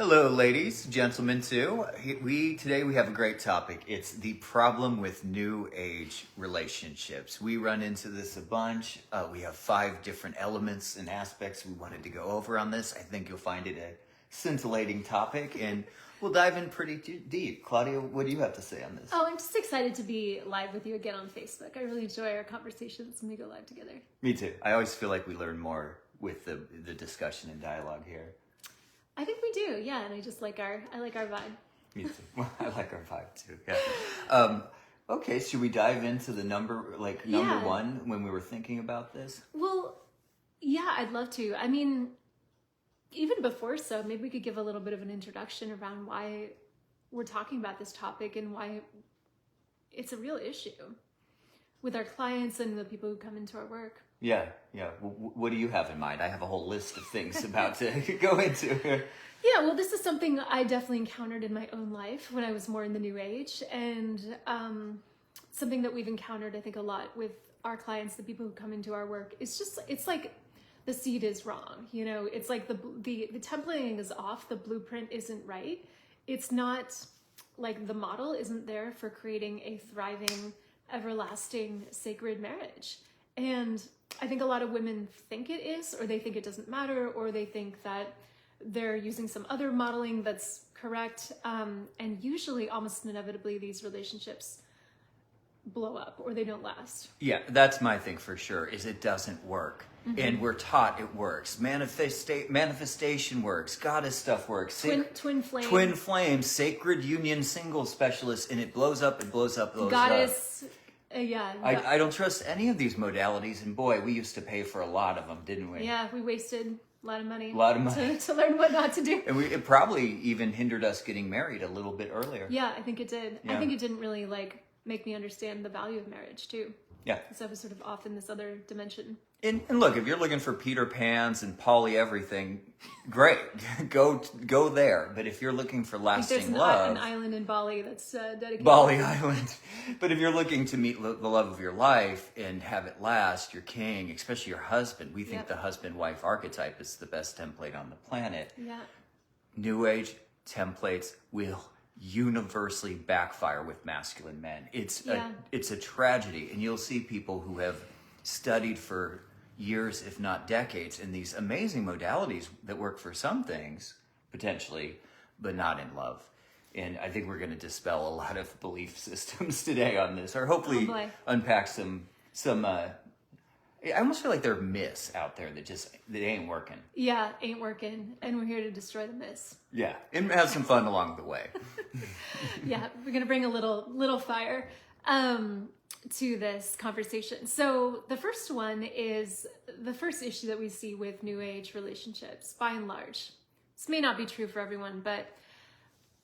Hello, ladies, gentlemen, too. Today we have a great topic. It's the problem with new age relationships. We run into this a bunch. We have 5 different elements and aspects we wanted to go over on this. I think you'll find it a scintillating topic, and we'll dive in pretty deep. Claudia, what do you have to say on this? Oh, I'm just excited to be live with you again on Facebook. I really enjoy our conversations when we go live together. Me too. I always feel like we learn more with the discussion and dialogue here. I think we do, yeah, and I like our vibe. Me too. I like our vibe too. Yeah. Okay, should we dive into the number one when we were thinking about this? Well, yeah, I'd love to. I mean, even before so, maybe we could give a little bit of an introduction around why we're talking about this topic and why it's a real issue with our clients and the people who come into our work. Yeah. What do you have in mind? I have a whole list of things about to go into. Yeah, well, this is something I definitely encountered in my own life when I was more in the new age, and something that we've encountered, I think, a lot with our clients, the people who come into our work. It's like the seed is wrong. You know, it's like the templating is off. The blueprint isn't right. It's not like the model isn't there for creating a thriving, everlasting, sacred marriage. And I think a lot of women think it is, or they think it doesn't matter, or they think that they're using some other modeling that's correct. And usually, almost inevitably, these relationships blow up or they don't last. Yeah, that's my thing for sure, is it doesn't work. Mm-hmm. And we're taught it works. Manifestation works. Goddess stuff works. Twin flame. Twin flame, sacred union single specialist, and it blows up, blows up. Goddess. Yeah. I don't trust any of these modalities, and boy, we used to pay for a lot of them, didn't we? Yeah, we wasted a lot of money. To learn what not to do. And it probably even hindered us getting married a little bit earlier. Yeah, I think it did. Yeah. I think it didn't really make me understand the value of marriage too. Yeah. Because I was sort of off in this other dimension. And look, if you're looking for Peter Pans and Polly everything, great, go there. But if you're looking for lasting love, an island in Bali that's dedicated. Bali Island. But if you're looking to meet the love of your life and have it last, your king, especially your husband, we think the husband-wife archetype is the best template on the planet. Yeah. New age templates will universally backfire with masculine men. It's a tragedy, and you'll see people who have studied for years, if not decades, in these amazing modalities that work for some things, potentially, but not in love. And I think we're going to dispel a lot of belief systems today on this, or hopefully unpack some I almost feel like there are myths out there that ain't working. Yeah, ain't working. And we're here to destroy the myths. Yeah, and have some fun along the way. Yeah, we're going to bring a little fire to this conversation. So the first one is the first issue that we see with new age relationships, by and large. This may not be true for everyone, but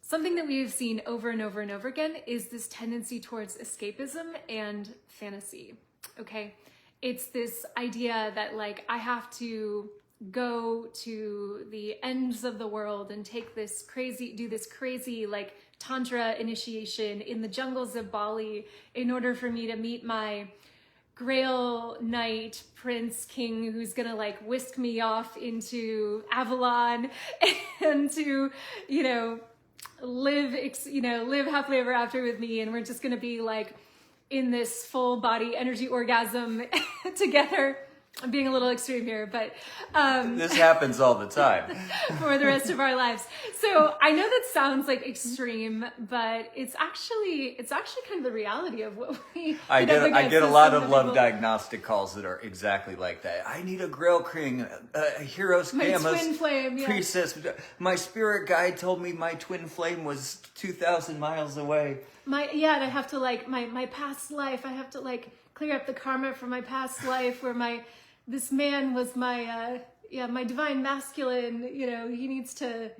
something that we've seen over and over and over again is this tendency towards escapism and fantasy. Okay? It's this idea that I have to go to the ends of the world and do this crazy tantra initiation in the jungles of Bali in order for me to meet my Grail Knight Prince King who's gonna whisk me off into Avalon and to live happily ever after with me, and we're just gonna be in this full body energy orgasm together. I'm being a little extreme here, but this happens all the time for the rest of our lives. So I know that sounds extreme, but it's actually kind of the reality of what we. I get a lot of love diagnostic calls that are exactly like that. I need a Grail King, a Hero's twin flame, priestess. My spirit guide told me my twin flame was 2,000 miles away. And I have to my past life. I have to clear up the karma from my past life where this man was my divine masculine. He needs to.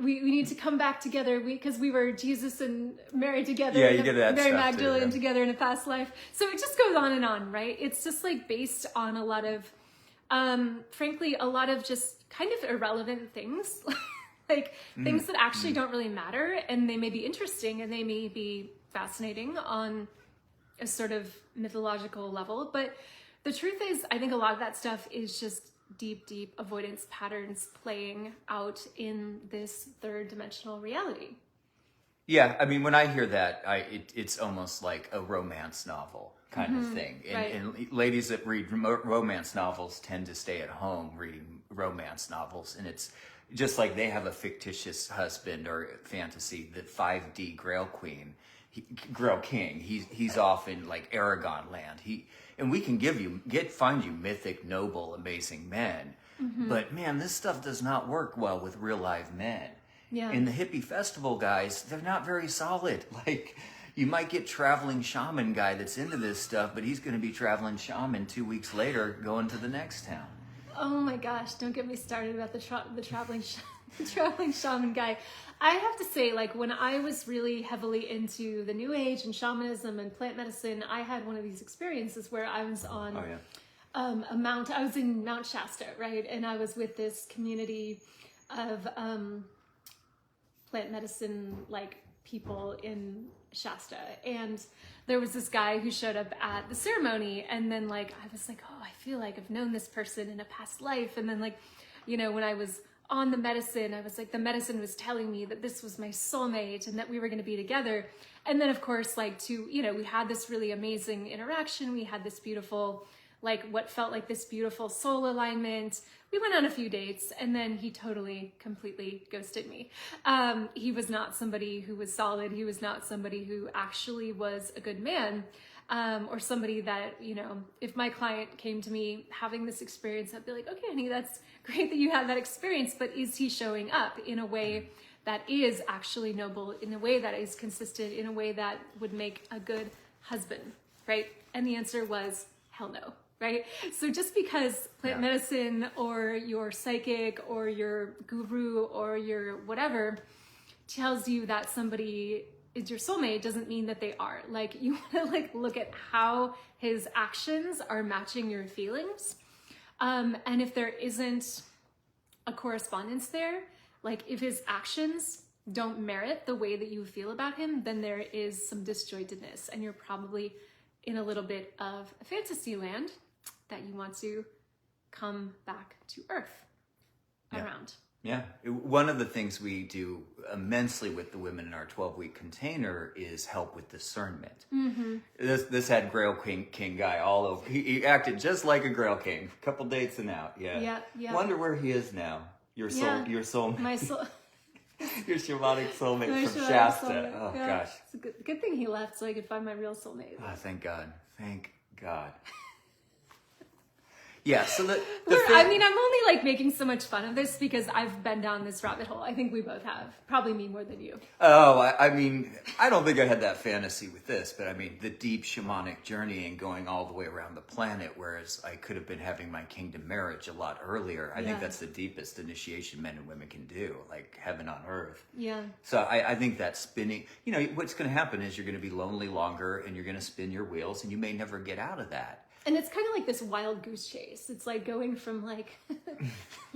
We need to come back together because we were Jesus and Mary together. Yeah, you get that Mary stuff Magdalene too, together in a past life. So it just goes on and on, right? It's just based on a lot of, frankly, a lot of just kind of irrelevant things. Things that actually don't really matter, and they may be interesting and they may be fascinating on a sort of mythological level, but the truth is, I think a lot of that stuff is just deep avoidance patterns playing out in this third dimensional reality. Yeah, I mean, when I hear that, it's almost like a romance novel kind of thing. And ladies that read romance novels tend to stay at home reading romance novels. And it's just like they have a fictitious husband or fantasy, the 5D Grail Queen, Grail King. He's off in like Aragon land. And we can find you mythic, noble, amazing men. But man, this stuff does not work well with real live men. Yeah. And the hippie festival guys, they're not very solid. Like, you might get traveling shaman guy that's into this stuff, but he's going to be traveling shaman 2 weeks later going to the next town. Oh my gosh, don't get me started about the traveling shaman guy. I have to say, like, when I was really heavily into the New Age and shamanism and plant medicine, I had one of these experiences where I was on I was in Mount Shasta, right? And I was with this community of plant medicine like people in Shasta, and there was this guy who showed up at the ceremony, and then like I was like, oh, I feel like I've known this person in a past life. And then like, you know, when I was on the medicine, I was like, the medicine was telling me that this was my soulmate and that we were going to be together. And then of course, like we had this really amazing interaction. We had this beautiful, like what felt like this beautiful soul alignment. We went on a few dates, and then he totally, completely ghosted me. He was not somebody who was solid. He was not somebody who actually was a good man, or somebody that, you know, if my client came to me having this experience, I'd be like, okay, honey, that's great that you had that experience, but is he showing up in a way that is actually noble, in a way that is consistent, in a way that would make a good husband, right? And the answer was hell no. Right? So just because plant medicine or your psychic or your guru or your whatever tells you that somebody is your soulmate doesn't mean that they are. Like, you want to like look at how his actions are matching your feelings. And if there isn't a correspondence there, like if his actions don't merit the way that you feel about him, then there is some disjointedness, and you're probably in a little bit of a fantasy land that you want to come back to earth around. Yeah. One of the things we do immensely with the women in our 12-week container is help with discernment. This had Grail King guy all over. He acted just like a Grail King. A couple dates and out. Yeah. Wonder where he is now. Your soulmate. My soul. Your shamanic soulmate My from shamanic Shasta. soulmate. Oh Yeah. gosh. It's a good thing he left so I could find my real soulmate. Oh, thank God. Thank God. Yeah, so I mean, I'm only like making so much fun of this because I've been down this rabbit hole. I think we both have. Probably me more than you. Oh, I mean, I don't think I had that fantasy with this, but I mean, the deep shamanic journey and going all the way around the planet, whereas I could have been having my kingdom marriage a lot earlier. I think that's the deepest initiation men and women can do, like heaven on earth. Yeah. So I think that spinning, you know, what's going to happen is you're going to be lonely longer and you're going to spin your wheels and you may never get out of that. And it's kind of like this wild goose chase. It's like going from like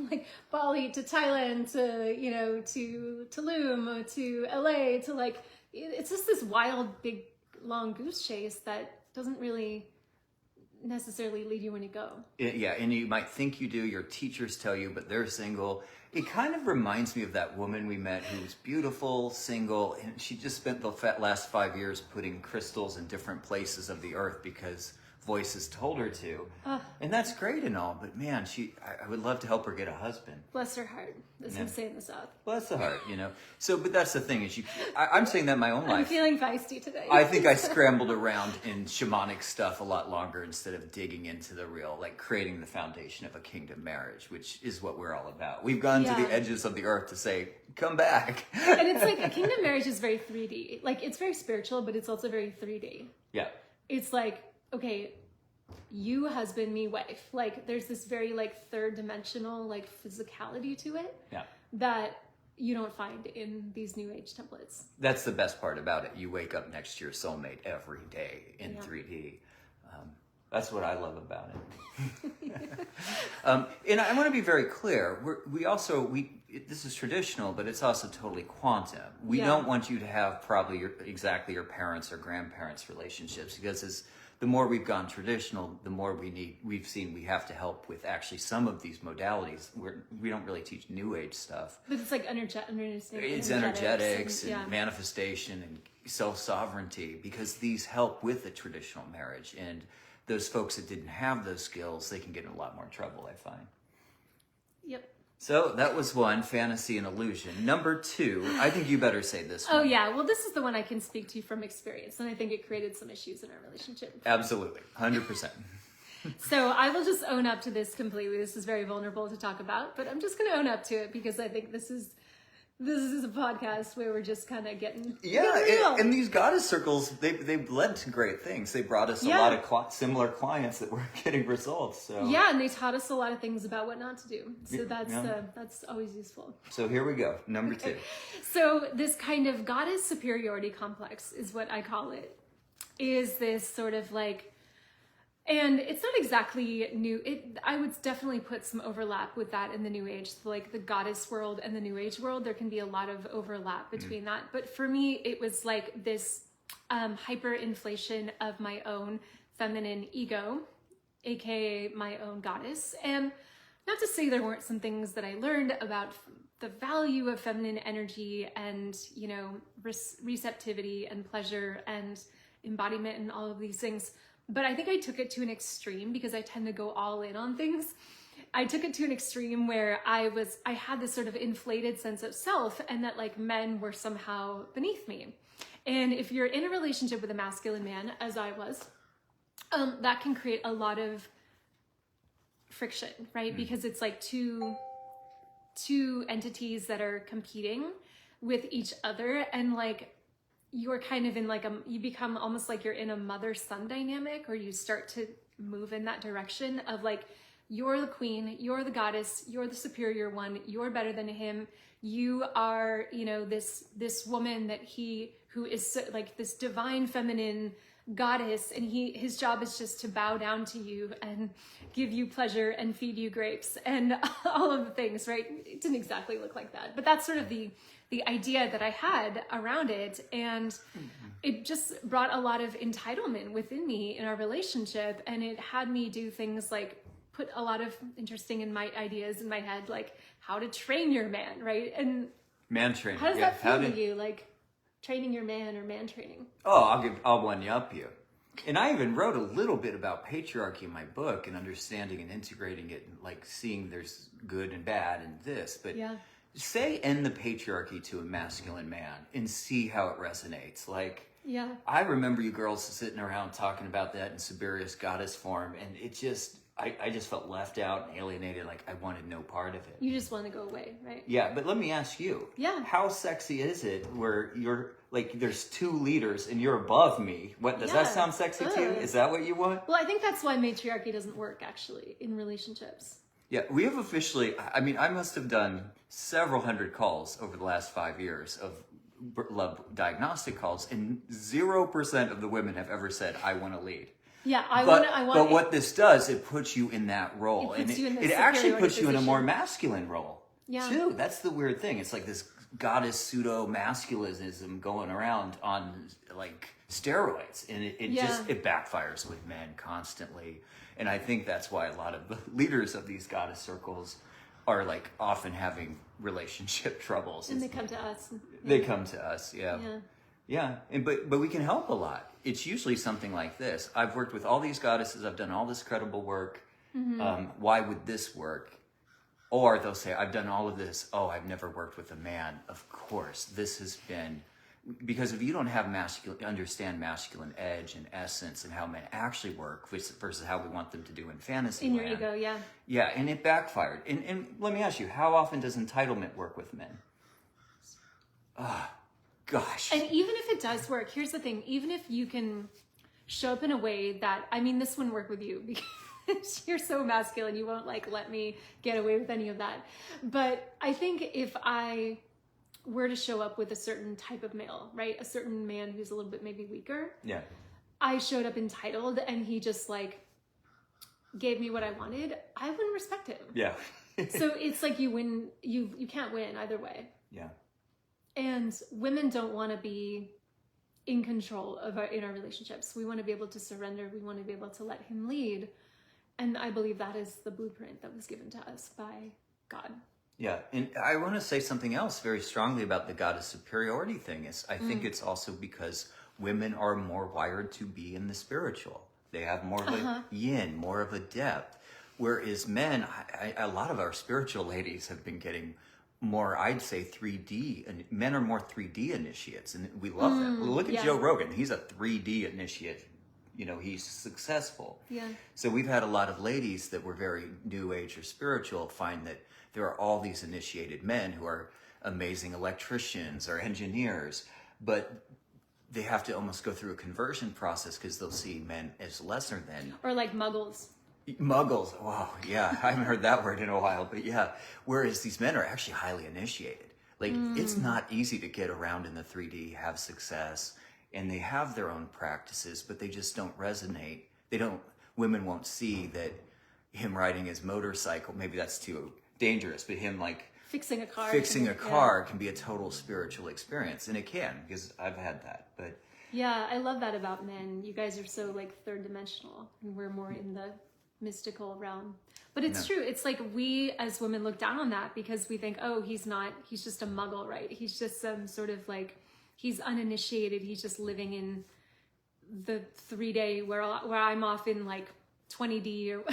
like Bali to Thailand to, you know, to Tulum to LA to like, it's just this wild, big, long goose chase that doesn't really necessarily lead you when you go. Yeah, and you might think you do. Your teachers tell you, but they're single. It kind of reminds me of that woman we met who was beautiful, single, and she just spent the last 5 years putting crystals in different places of the earth because voices told her to. And that's great and all, but man, I would love to help her get a husband. Bless her heart, as we say in the South. Bless the heart, you know. So, but that's the thing is I'm saying that in my own life. I'm feeling feisty today. I think I scrambled around in shamanic stuff a lot longer instead of digging into the real, like creating the foundation of a kingdom marriage, which is what we're all about. We've gone to the edges of the earth to say, come back. And it's like a kingdom marriage is very 3D. Like it's very spiritual, but it's also very 3D. Yeah. It's like, okay, you husband, me wife. Like there's this very like third dimensional like physicality to it that you don't find in these new age templates. That's the best part about it. You wake up next to your soulmate every day in 3D. That's what I love about it. And I want to be very clear. This is traditional, but it's also totally quantum. We don't want you to have probably exactly your parents' or grandparents' relationships because as the more we've gone traditional, the more we've seen we have to help with actually some of these modalities. We don't really teach New Age stuff. But it's like it's energetics and manifestation and self-sovereignty, because these help with a traditional marriage. And those folks that didn't have those skills, they can get in a lot more trouble, I find. Yep. So that was one, fantasy and illusion. Number two, I think you better say this one. Oh yeah, well this is the one I can speak to from experience, and I think it created some issues in our relationship. Absolutely, 100%. So I will just own up to this completely. This is very vulnerable to talk about, but I'm just going to own up to it because I think this is a podcast where we're just kind of getting real. And these goddess circles, they've led to great things. They brought us a lot of similar clients that were getting results. So yeah, and they taught us a lot of things about what not to do. So that's always useful. So here we go, number two. So this kind of goddess superiority complex is what I call it. Is this sort of like, and it's not exactly new. I would definitely put some overlap with that in the New Age, like the goddess world and the New Age world. There can be a lot of overlap between that. But for me, it was like this hyperinflation of my own feminine ego, aka my own goddess. And not to say there weren't some things that I learned about the value of feminine energy and, you know, receptivity and pleasure and embodiment and all of these things. But I think I took it to an extreme because I tend to go all in on things. I took it to an extreme where I had this sort of inflated sense of self, and that like men were somehow beneath me. And if you're in a relationship with a masculine man, as I was, that can create a lot of friction, right? Because it's like two entities that are competing with each other, and like you're kind of in like you become almost like you're in a mother-son dynamic, or you start to move in that direction of like, you're the queen, you're the goddess, you're the superior one, you're better than him, you are, you know, this woman who is so, like this divine feminine goddess, and his job is just to bow down to you and give you pleasure and feed you grapes and all of the things, right? It didn't exactly look like that, but that's sort of the idea that I had around it. And it just brought a lot of entitlement within me in our relationship. And it had me do things like put a lot of interesting ideas in my head, like how to train your man, right? And man training. How does that feel to you? Like training your man or man training? Oh, I'll one-up you. And I even wrote a little bit about patriarchy in my book and understanding and integrating it and like seeing there's good and bad in this. But say end the patriarchy to a masculine man and see how it resonates. Like, I remember you girls sitting around talking about that in Siberia's goddess form, and it just, I just felt left out and alienated, like I wanted no part of it. You just want to go away, right? Yeah, but let me ask you. Yeah. How sexy is it where you're, like, there's two leaders and you're above me? What, does that sound sexy to you? Is that what you want? Well, I think that's why matriarchy doesn't work, actually, in relationships. Yeah, we have officially, I mean, I must have done several hundred calls over the last 5 years of love diagnostic calls, and 0% of the women have ever said, I want to lead. Yeah, But what this does, it puts you in that role. It actually puts you in a more masculine role, too. That's the weird thing. It's like this goddess pseudo-masculinism going around on, like, steroids. And it backfires with men constantly. And I think that's why a lot of the leaders of these goddess circles are like often having relationship troubles. And they come to us. They come to us, yeah. And but we can help a lot. It's usually something like this. I've worked with all these goddesses. I've done all this credible work. Why would this work? Or they'll say, I've done all of this. Oh, I've never worked with a man. Of course, this has been... Because if you don't have understand masculine edge and essence and how men actually work versus how we want them to do in fantasy land. In your ego, Yeah, and it backfired. And let me ask you, how often does entitlement work with men? Gosh. And even if it does work, here's the thing. Even if you can show up in a way that, I mean, this wouldn't work with you because you're so masculine, you won't like let me get away with any of that. But I think if I were to show up with a certain type of male, right? A certain man who's a little bit maybe weaker. Yeah. I showed up entitled and he just like gave me what I wanted. I wouldn't respect him. Yeah. So it's like you win, you can't win either way. Yeah. And women don't want to be in control of in our relationships. We want to be able to surrender. We want to be able to let him lead. And I believe that is the blueprint that was given to us by God. Yeah, and I want to say something else very strongly about the goddess superiority thing. Is I think it's also because women are more wired to be in the spiritual. They have more of a yin, more of a depth. Whereas men, a lot of our spiritual ladies have been getting more, I'd say 3D, and men are more 3D initiates, and we love them. Look at Joe Rogan. He's a 3D initiate. You know, he's successful. Yeah. So we've had a lot of ladies that were very new age or spiritual find that there are all these initiated men who are amazing electricians or engineers, but they have to almost go through a conversion process because they'll see men as lesser than. Or like muggles. Muggles. Wow. Yeah. I haven't heard that word in a while, but yeah. Whereas these men are actually highly initiated. Like it's not easy to get around in the 3D, have success, and they have their own practices, but they just don't resonate. Women won't see that him riding his motorcycle, maybe that's too dangerous, but him like fixing a car can be a total spiritual experience, and it can, because I've had that. But yeah, I love that about men. You guys are so like third dimensional, and we're more in the mystical realm. But it's true. It's like we as women look down on that because we think, oh, he's just a muggle, right? He's just some sort of like, he's uninitiated. He's just living in the 3-day where I'm off in like 20D or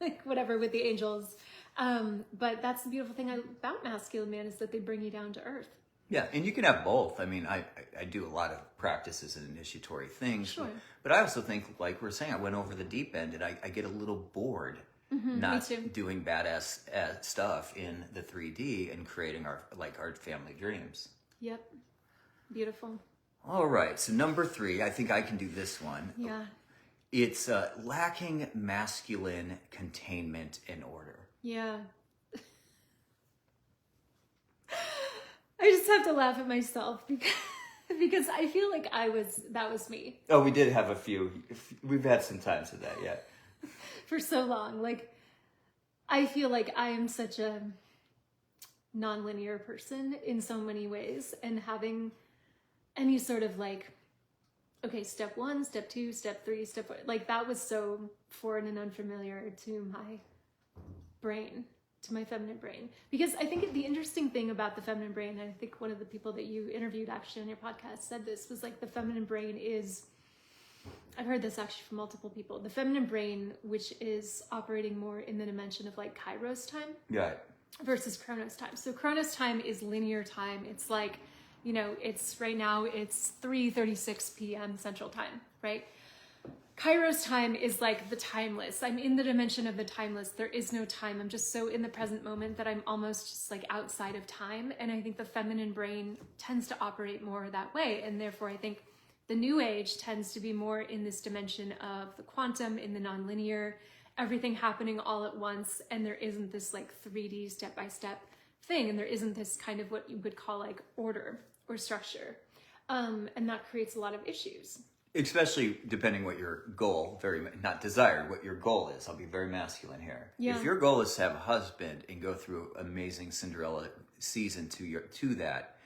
like whatever with the angels. But that's the beautiful thing about masculine man is that they bring you down to earth. yeah, and you can have both. I mean, I do a lot of practices and initiatory things, Sure. but I also think, like we're saying, I went over the deep end, and I get a little bored not doing badass stuff in the 3D and creating our family dreams. Yep. Beautiful. All right, so number 3, I think I can do this one. Yeah. It's lacking masculine containment and order. Yeah. I just have to laugh at myself because I feel like that was me. Oh, we did have a few. We've had some times of that, yeah. For so long. Like, I feel like I am such a non-linear person in so many ways, and having any sort of like, okay, step 1, step 2, step 3, step 4, like that was so foreign and unfamiliar to my brain, to my feminine brain. Because I think the interesting thing about the feminine brain, and I think one of the people that you interviewed actually on your podcast said this, was like the feminine brain is, I've heard this actually from multiple people, the feminine brain, which is operating more in the dimension of like Kairos time versus Chronos time. So Chronos time is linear time. It's like, you know, it's right now it's 3:36 p.m. Central Time, right? Kairos time is like the timeless. I'm in the dimension of the timeless. There is no time. I'm just so in the present moment that I'm almost just like outside of time. And I think the feminine brain tends to operate more that way. And therefore, I think the new age tends to be more in this dimension of the quantum, in the nonlinear, everything happening all at once. And there isn't this like 3D step-by-step thing. And there isn't this kind of what you would call like order or structure. And that creates a lot of issues. Especially depending what your goal, not desired, what your goal is. I'll be very masculine here. Yeah. If your goal is to have a husband and go through amazing Cinderella season to that,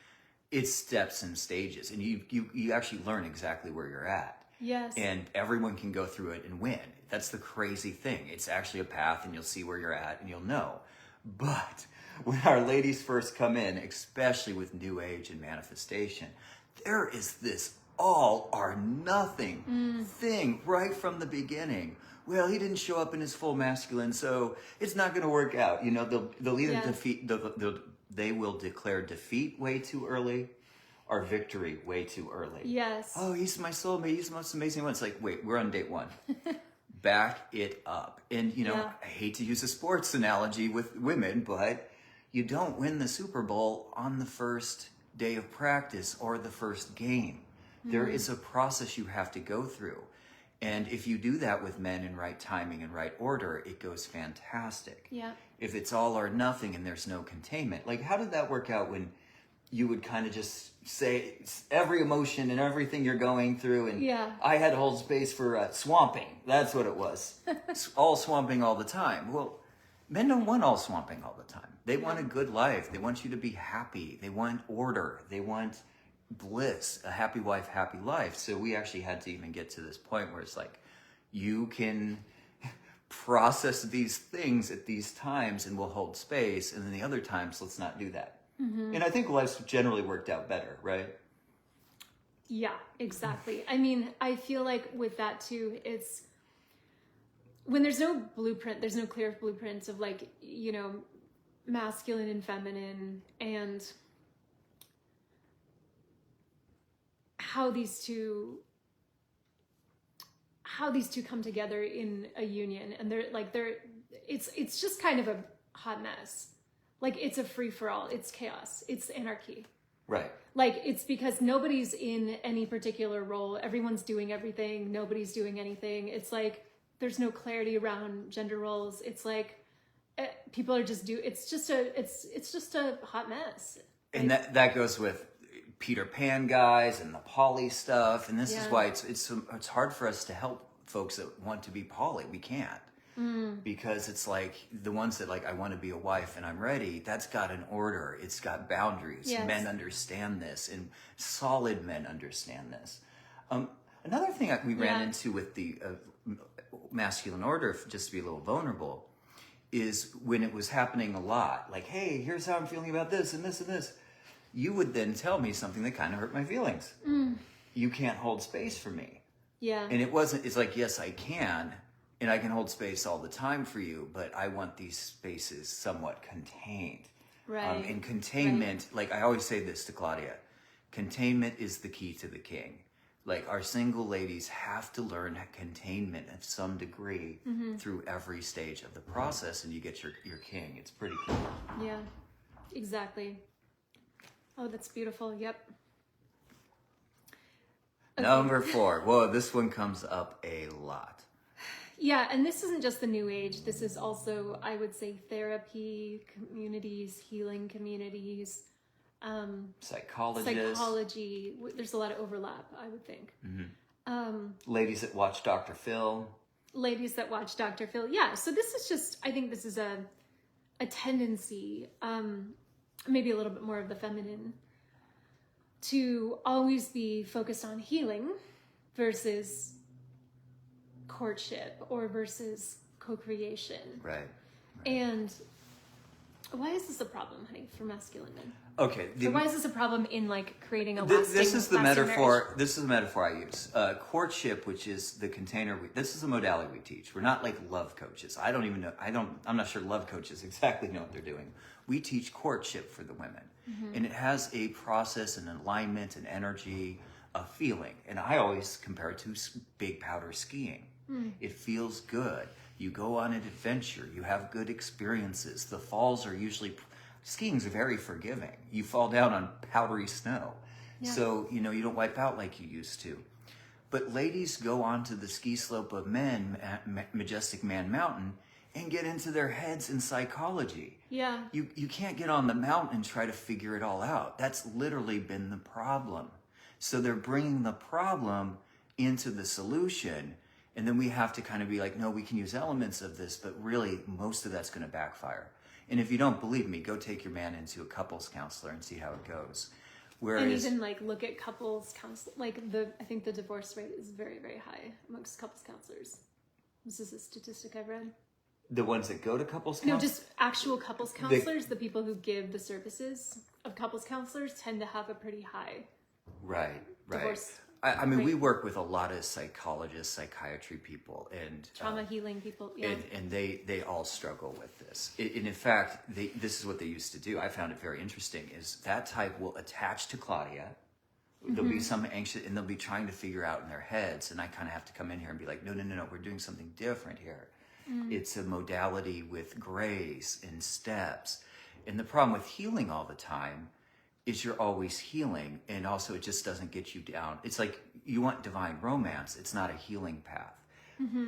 it's steps and stages, and you actually learn exactly where you're at. Yes. And everyone can go through it and win. That's the crazy thing. It's actually a path, and you'll see where you're at, and you'll know. But when our ladies first come in, especially with New Age and manifestation, there is this all or nothing thing right from the beginning. Well, he didn't show up in his full masculine, so it's not going to work out. You know, they'll either they will declare defeat way too early or victory way too early. Yes. Oh, he's my soulmate. He's the most amazing one. It's like, wait, we're on date 1. Back it up. And, you know, I hate to use a sports analogy with women, but you don't win the Super Bowl on the first day of practice or the first game. There is a process you have to go through. And if you do that with men in right timing and right order, it goes fantastic. Yeah. If it's all or nothing and there's no containment, like how did that work out when you would kind of just say every emotion and everything you're going through, and I had to hold space for swamping. That's what it was. All swamping all the time. Well, men don't want all swamping all the time. They want a good life. They want you to be happy. They want order. They want bliss, a happy wife, happy life. So we actually had to even get to this point where it's like, you can process these things at these times and we'll hold space. And then the other times, let's not do that. And I think life's generally worked out better, right? Yeah, exactly. I mean, I feel like with that too, it's when there's no blueprint, there's no clear blueprint of like, you know, masculine and feminine and how these two come together in a union. And it's just kind of a hot mess. Like it's a free for all, it's chaos, it's anarchy. Right. Like it's because nobody's in any particular role. Everyone's doing everything. Nobody's doing anything. It's like, there's no clarity around gender roles. It's like people are just it's just a hot mess. And that goes with Peter Pan guys and the poly stuff. And this is why it's hard for us to help folks that want to be poly. We can't. Because it's like the ones that like, I want to be a wife and I'm ready, that's got an order. It's got boundaries. Yes. Men understand this and solid men understand this. Another thing we ran into with the masculine order, just to be a little vulnerable, is when it was happening a lot, like, hey, here's how I'm feeling about this and this and this. You would then tell me something that kind of hurt my feelings. You can't hold space for me. Yeah. And it's like, yes, I can. And I can hold space all the time for you, but I want these spaces somewhat contained. Right. And containment, like I always say this to Claudia, containment is the key to the king. Like our single ladies have to learn containment at some degree through every stage of the process, and you get your king. It's pretty cool. Yeah, exactly. Oh, that's beautiful. Yep. Okay. Number 4. Whoa, this one comes up a lot. Yeah, and this isn't just the New Age. This is also, I would say, therapy communities, healing communities, psychology. There's a lot of overlap, I would think. Ladies that watch Dr. Phil. Ladies that watch Dr. Phil. Yeah, so this is just, I think this is a tendency, maybe a little bit more of the feminine, to always be focused on healing versus courtship or versus co-creation. Right. And why is this a problem, honey, for masculine men? Okay. Or why is this a problem in like creating a lasting, this is the lasting metaphor. marriage? This is the metaphor I use. Courtship, which is the container. This is a modality we teach. We're not like love coaches. I don't even know. I'm not sure love coaches exactly know what they're doing. We teach courtship for the women, and it has a process and alignment and energy, a feeling. And I always compare it to big powder skiing. It feels good. You go on an adventure. You have good experiences. The falls are usually, skiing's very forgiving. You fall down on powdery snow. Yeah. So, you don't wipe out like you used to. But ladies go onto the ski slope of men at Majestic Man Mountain and get into their heads in psychology. Yeah. You can't get on the mountain and try to figure it all out. That's literally been the problem. So they're bringing the problem into the solution. And then we have to kind of be like, no, we can use elements of this, but really most of that's going to backfire. And if you don't believe me, go take your man into a couples counselor and see how it goes. Whereas, and even like look at couples counsel, like I think the divorce rate is very, very high amongst couples counselors. This is a statistic I read. The ones that go to couples counselors? No, just actual couples counselors. The people who give the services of couples counselors tend to have a pretty high divorce. I mean, we work with a lot of psychologists, psychiatry people, and trauma healing people. Yeah. And they all struggle with this. And in fact, this is what they used to do. I found it very interesting. Is that type will attach to Claudia. There'll be some anxious, and they'll be trying to figure out in their heads. And I kind of have to come in here and be like, no, we're doing something different here. It's a modality with grace and steps. And the problem with healing all the time is you're always healing, and also it just doesn't get you down. It's like you want divine romance. It's not a healing path.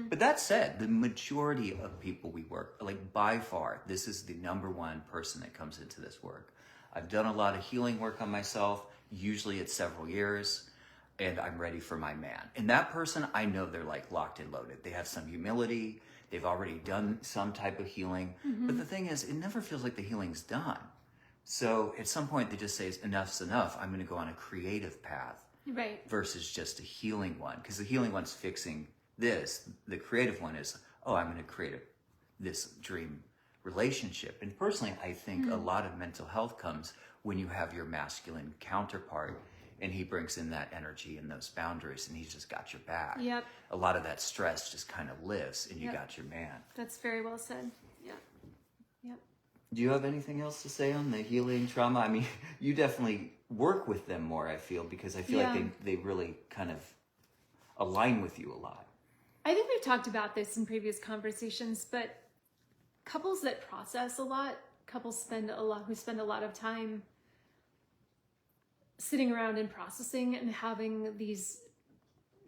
But that said, the majority of people we work, like by far, this is the number one person that comes into this work. I've done a lot of healing work on myself. Usually it's several years, and I'm ready for my man. And that person, I know they're like locked and loaded. They have some humility. They've already done some type of healing. But the thing is, it never feels like the healing's done. So at some point they just say enough's enough. I'm going to go on a creative path. Right. Versus just a healing one. Because the healing one's fixing this. The creative one is, I'm going to create this dream relationship. And personally, I think a lot of mental health comes when you have your masculine counterpart and he brings in that energy and those boundaries and he's just got your back. Yep. A lot of that stress just kind of lifts and you got your man. That's very well said. Yeah. Yep. Do you have anything else to say on the healing trauma? I mean, you definitely work with them more, I feel, because I feel like they really kind of align with you a lot. I think we've talked about this in previous conversations, but couples that process a lot, who spend a lot of time sitting around and processing and having these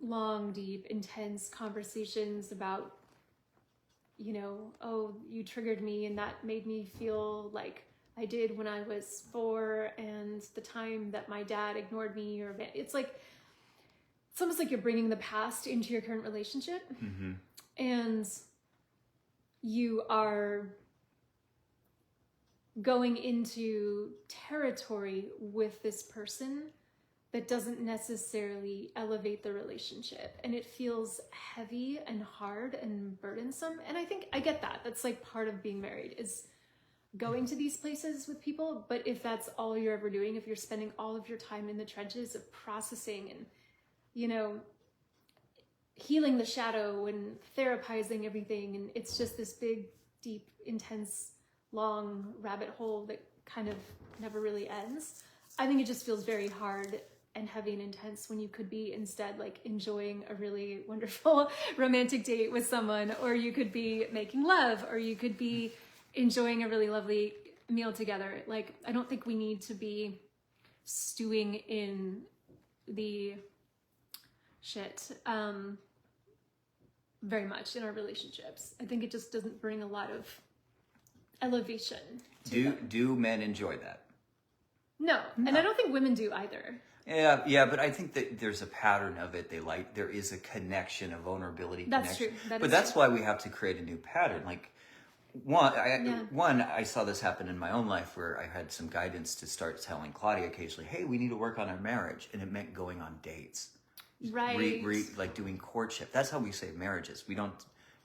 long, deep, intense conversations about, you triggered me and that made me feel like I did when I was 4 and the time that my dad ignored me, or it's almost like you're bringing the past into your current relationship. Mm-hmm. And you are going into territory with this person that doesn't necessarily elevate the relationship, and it feels heavy and hard and burdensome. And I think I get that. That's like part of being married, is going to these places with people. But if that's all you're ever doing, if you're spending all of your time in the trenches of processing and, healing the shadow and therapizing everything, and it's just this big, deep, intense, long rabbit hole that kind of never really ends, I think it just feels very hard and heavy and intense when you could be instead like enjoying a really wonderful romantic date with someone, or you could be making love, or you could be enjoying a really lovely meal together. Like, I don't think we need to be stewing in the shit very much in our relationships. I think it just doesn't bring a lot of elevation to them. Do men enjoy that? No, and I don't think women do either. Yeah, but I think that there's a pattern of it. There is a connection, a vulnerability That's connection. true. But that's why we have to create a new pattern. Like, I saw this happen in my own life where I had some guidance to start telling Claudia occasionally, hey, we need to work on our marriage. And it meant going on dates. Right. Like doing courtship. That's how we save marriages. We don't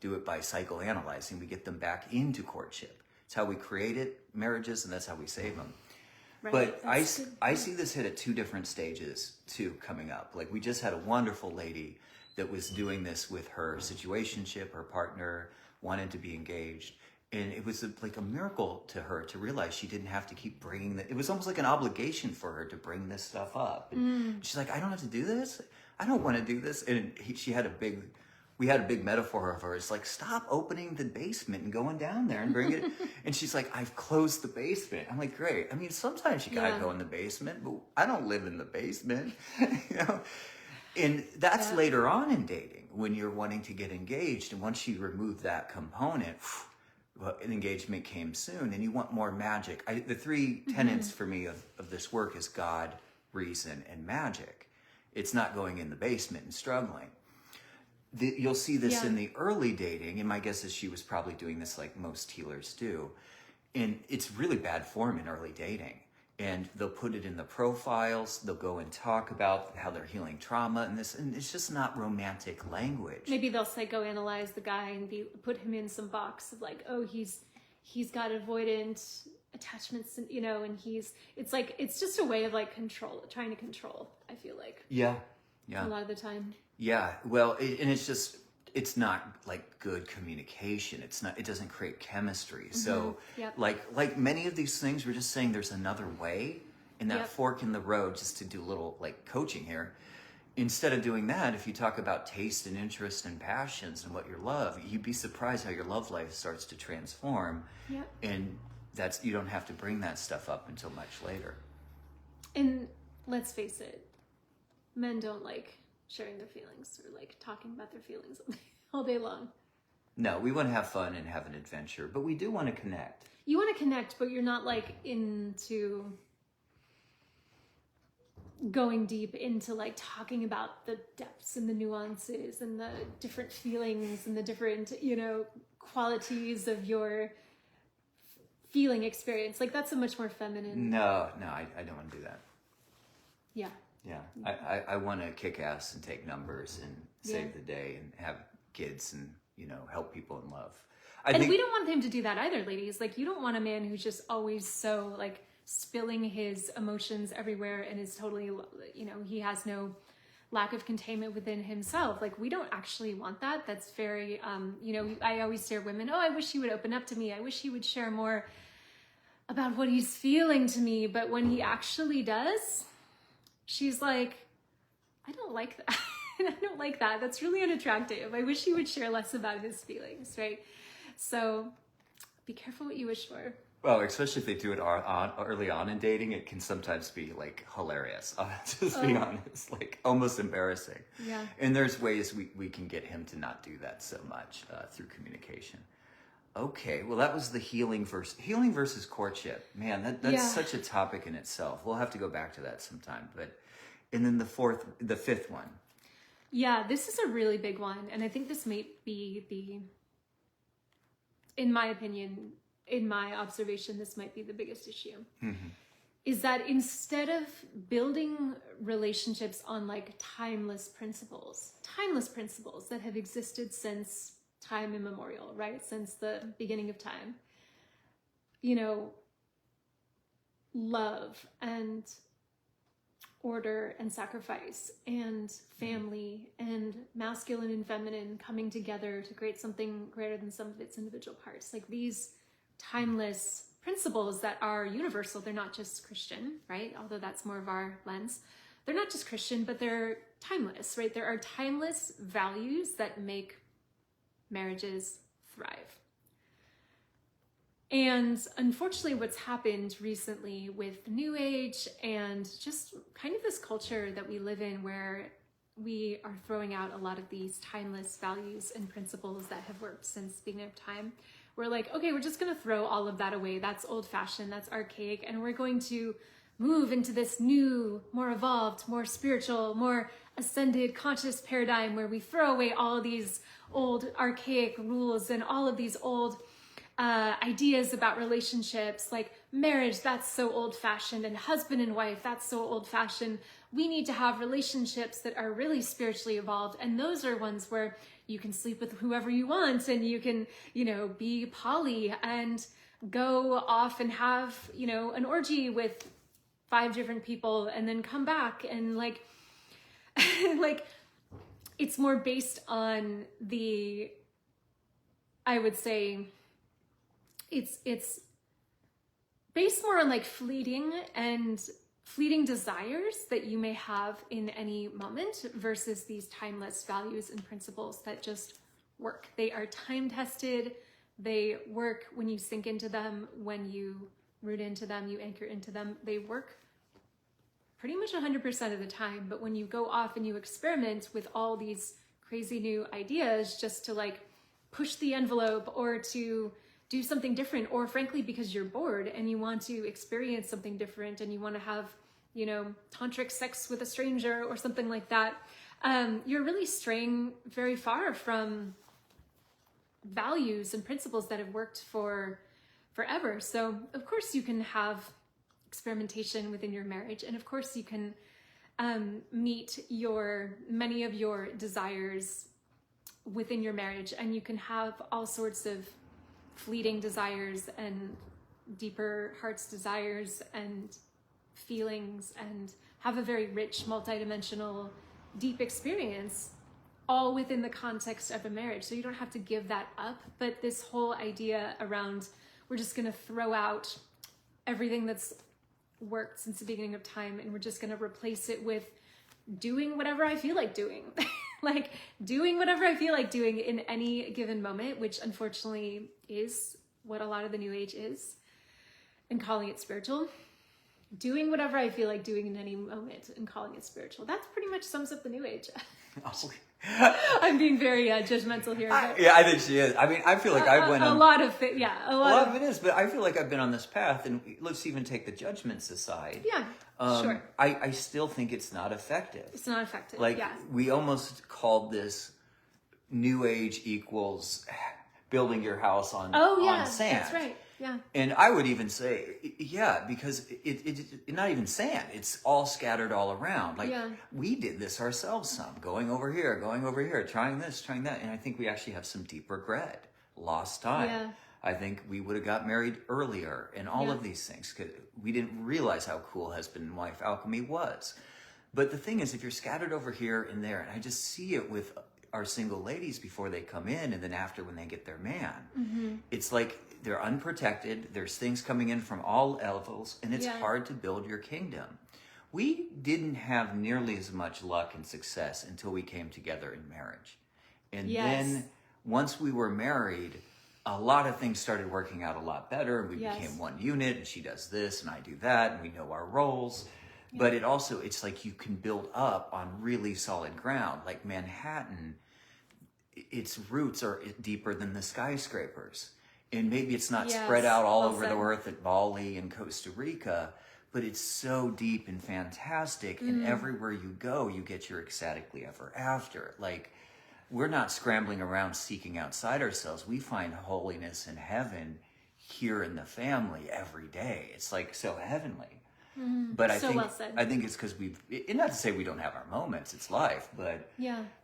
do it by psychoanalyzing. We get them back into courtship. It's how we created marriages, and that's how we save them. Right. But I see this hit at 2 different stages too coming up. Like, we just had a wonderful lady that was doing this with her situationship, her partner wanted to be engaged. And it was like a miracle to her to realize she didn't have to keep bringing that. It was almost like an obligation for her to bring this stuff up. And she's like, I don't have to do this. I don't want to do this. And we had a big metaphor of her. It's like, stop opening the basement and going down there and bring it. And she's like, I've closed the basement. I'm like, great. I mean, sometimes you gotta go in the basement, but I don't live in the basement, And that's later on in dating when you're wanting to get engaged. And once you remove that component, an engagement came soon, and you want more magic. The 3 tenets for me of this work is God, reason, and magic. It's not going in the basement and struggling. You'll see this in the early dating, and my guess is she was probably doing this like most healers do. And it's really bad form in early dating. And they'll put it in the profiles. They'll go and talk about how they're healing trauma and this, and it's just not romantic language. Maybe they'll psychoanalyze the guy and put him in some box of like, oh, he's got avoidant attachments, and and it's just a way of like trying to control. I feel like a lot of the time. Yeah, well, it's not like good communication. It doesn't create chemistry. So like many of these things, we're just saying there's another way, and that fork in the road, just to do a little like coaching here. Instead of doing that, if you talk about taste and interest and passions and what you love, you'd be surprised how your love life starts to transform. And you don't have to bring that stuff up until much later. And let's face it, men don't like sharing their feelings or like talking about their feelings all day long. No, we want to have fun and have an adventure, but we do want to connect. You want to connect, but you're not like into going deep into like talking about the depths and the nuances and the different feelings and the different, qualities of your feeling experience. Like that's a much more feminine. No, I don't want to do that. Yeah. Yeah, I want to kick ass and take numbers and save the day and have kids and, help people in love. We don't want him to do that either, ladies. Like, you don't want a man who's just always so, like, spilling his emotions everywhere and is totally, he has no lack of containment within himself. Like, we don't actually want that. That's very, I always hear women, oh, I wish he would open up to me. I wish he would share more about what he's feeling to me. But when he actually does, she's like, I don't like that. I don't like that. That's really unattractive. I wish he would share less about his feelings, right? So be careful what you wish for. Well, especially if they do it early on in dating, it can sometimes be like hilarious. I'll just be honest, like almost embarrassing. Yeah. And there's ways we can get him to not do that so much through communication. Okay, well that was the healing versus courtship. Man, that's such a topic in itself. We'll have to go back to that sometime. And then the fifth one. Yeah, this is a really big one, and I think this might be in my opinion, in my observation, this might be the biggest issue. Mm-hmm. Is that instead of building relationships on like timeless principles that have existed since time immemorial, right? Since the beginning of time, love and order and sacrifice and family and masculine and feminine coming together to create something greater than some of its individual parts. Like these timeless principles that are universal. They're not just Christian, right? Although that's more of our lens. They're not just Christian, but they're timeless, right? There are timeless values that make marriages thrive. And unfortunately, what's happened recently with New Age and just kind of this culture that we live in where we are throwing out a lot of these timeless values and principles that have worked since the beginning of time. We're like, okay, we're just going to throw all of that away. That's old-fashioned, that's archaic, and we're going to move into this new, more evolved, more spiritual, more ascended conscious paradigm where we throw away all of these old archaic rules and all of these old ideas about relationships, like marriage, that's so old-fashioned, and husband and wife, that's so old-fashioned. We need to have relationships that are really spiritually evolved, and those are ones where you can sleep with whoever you want, and you can, be poly and go off and have, an orgy with 5 different people and then come back and like, it's more based on I would say, it's based more on like fleeting desires that you may have in any moment versus these timeless values and principles that just work. They are time tested. They work when you sink into them, when you root into them, you anchor into them. They work pretty much 100% of the time. But when you go off and you experiment with all these crazy new ideas just to like push the envelope or to do something different, or frankly, because you're bored and you want to experience something different and you want to have, tantric sex with a stranger or something like that, you're really straying very far from values and principles that have worked for forever. So of course you can have experimentation within your marriage, and of course you can meet many of your desires within your marriage, and you can have all sorts of fleeting desires and deeper heart's desires and feelings, and have a very rich, multidimensional, deep experience, all within the context of a marriage. So you don't have to give that up. But this whole idea around, we're just going to throw out everything that's worked since the beginning of time, and we're just going to replace it with doing whatever I feel like doing. Like doing whatever I feel like doing in any given moment, which unfortunately is what a lot of the New Age is, and calling it spiritual. Doing whatever I feel like doing in any moment and calling it spiritual. That's pretty much sums up the New Age. I'm being very judgmental here. I think she is. I mean, I feel like I went on... A lot of it is, but I feel like I've been on this path, and let's even take the judgments aside. Yeah, sure. I still think it's not effective. It's not effective, Like, we almost called this New Age equals building your house on sand. That's right. Yeah. And I would even say, yeah, because it's not even sand. It's all scattered all around. Like we did this ourselves some, going over here, trying this, trying that. And I think we actually have some deep regret, lost time. Yeah. I think we would have got married earlier and all of these things because we didn't realize how cool husband and wife alchemy was. But the thing is, if you're scattered over here and there, and I just see it with our single ladies before they come in and then after when they get their man, it's like they're unprotected. There's things coming in from all levels, and it's hard to build your kingdom. We didn't have nearly as much luck and success until we came together in marriage. And then once we were married, a lot of things started working out a lot better. We became one unit, and she does this and I do that, and we know our roles. But it's like you can build up on really solid ground. Like Manhattan, its roots are deeper than the skyscrapers. And maybe it's not spread out all over the earth at Bali and Costa Rica, but it's so deep and fantastic. And everywhere you go, you get your ecstatically ever after. Like, we're not scrambling around seeking outside ourselves. We find holiness in heaven here in the family every day. It's like so heavenly. But I think it's because not to say we don't have our moments, it's life, but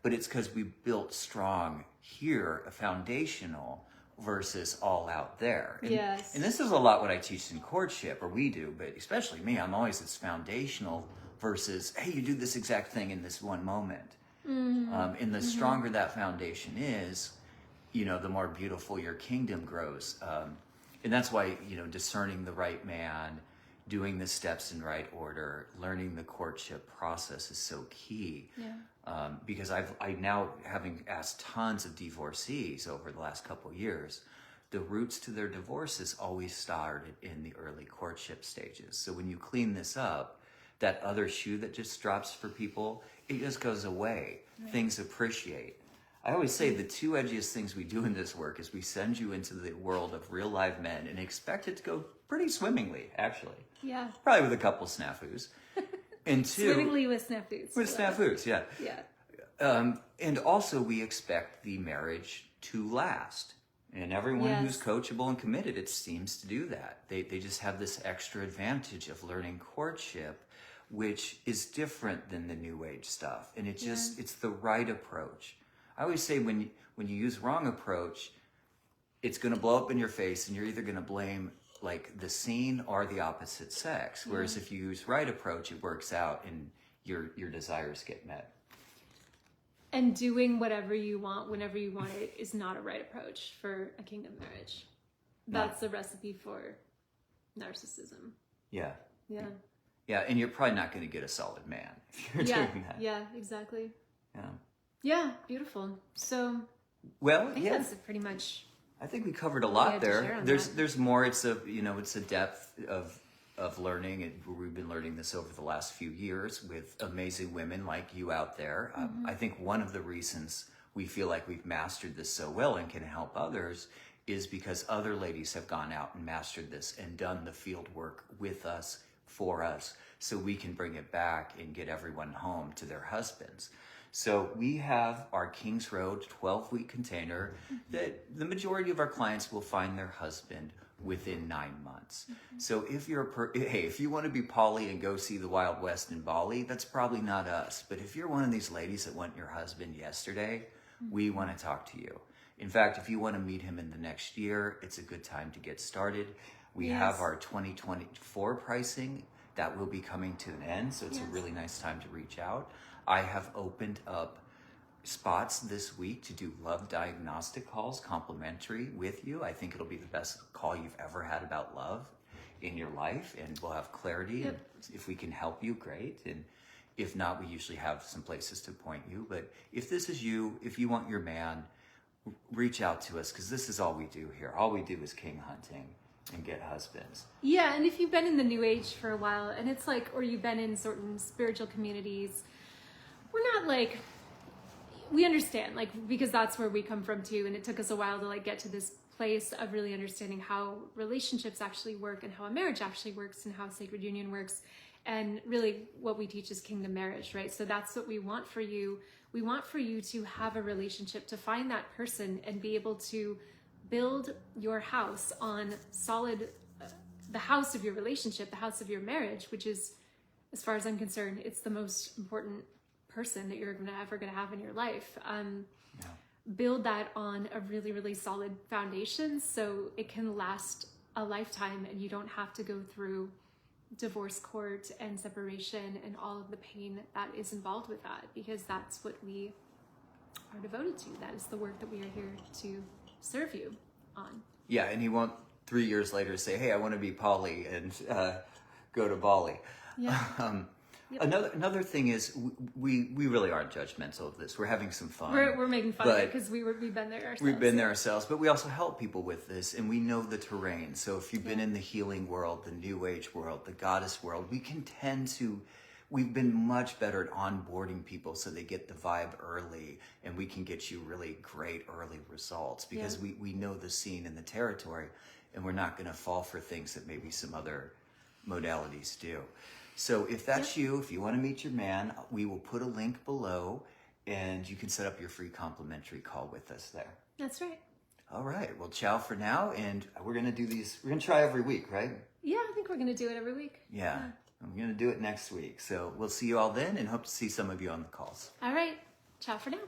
it's because we built strong here, a foundational versus all out there. And this is a lot what I teach in courtship, or we do, but especially me, I'm always this foundational versus, hey, you do this exact thing in this one moment. And the stronger that foundation is, the more beautiful your kingdom grows. And that's why, discerning the right man, doing the steps in right order, learning the courtship process is so key. Because I now, having asked tons of divorcees over the last couple of years, the roots to their divorces always started in the early courtship stages. So when you clean this up, that other shoe that just drops for people, it just goes away. Things appreciate. I always say the two edgiest things we do in this work is we send you into the world of real live men and expect it to go pretty swimmingly, actually. Yeah. Probably with a couple snafus. And two, swimmingly with snafus. With snafus, yeah. Yeah. And also we expect the marriage to last. And everyone who's coachable and committed, it seems to do that. They just have this extra advantage of learning courtship, which is different than the new age stuff. And it just, it's the right approach. I always say when you use wrong approach, it's going to blow up in your face and you're either going to blame like the scene or the opposite sex. Whereas if you use right approach, it works out and your desires get met. And doing whatever you want whenever you want it is not a right approach for a kingdom marriage. That's a recipe for narcissism. Yeah. Yeah. Yeah, and you're probably not going to get a solid man if you're doing that. Yeah, exactly. Yeah. Yeah, beautiful. So, well, I think that's pretty much. I think we covered a lot there. There's more. It's a depth of learning, and we've been learning this over the last few years with amazing women like you out there. I think one of the reasons we feel like we've mastered this so well and can help others is because other ladies have gone out and mastered this and done the field work with us, for us, so we can bring it back and get everyone home to their husbands. So we have our Kings Road 12-week container that the majority of our clients will find their husband within 9 months. So if you're if you want to be poly and go see the Wild West in Bali, that's probably not us. But if you're one of these ladies that want your husband yesterday, we want to talk to you. In fact, if you want to meet him in the next year, it's a good time to get started. We have our 2024 pricing that will be coming to an end, so it's a really nice time to reach out. I have opened up spots this week to do love diagnostic calls complimentary with you. I think it'll be the best call you've ever had about love in your life, and we'll have clarity. And if we can help you, great. And if not, we usually have some places to point you. But if this is you, if you want your man, reach out to us, because this is all we do here. All we do is king hunting and get husbands. Yeah, and if you've been in the new age for a while, and it's like, or you've been in certain spiritual communities, we're not like, we understand, like, because that's where we come from too, and it took us a while to like get to this place of really understanding how relationships actually work and how a marriage actually works and how sacred union works. And really what we teach is kingdom marriage, right? So that's what we want for you. We want for you to have a relationship, to find that person and be able to build your house on solid, the house of your relationship, the house of your marriage, which is, as far as I'm concerned, it's the most important person that you're ever going to have in your life. Build that on a really, really solid foundation so it can last a lifetime and you don't have to go through divorce court and separation and all of the pain that is involved with that, because that's what we are devoted to. That is the work that we are here to serve you on. Yeah, and he won't 3 years later say, hey, I want to be poly and go to Bali. Yeah. Yep. Another thing is we really aren't judgmental of this. We're having some fun. We're making fun of it because we've been there ourselves. We've been there ourselves, but we also help people with this, and we know the terrain. So if you've been in the healing world, the New Age world, the goddess world, we've been much better at onboarding people so they get the vibe early, and we can get you really great early results because we know the scene and the territory, and we're not going to fall for things that maybe some other modalities do. So if that's you, if you want to meet your man, we will put a link below and you can set up your free complimentary call with us there. That's right. All right. Well, ciao for now. And we're going to do these. We're going to try every week, right? Yeah, I think we're going to do it every week. Yeah. I'm going to do it next week. So we'll see you all then and hope to see some of you on the calls. All right. Ciao for now.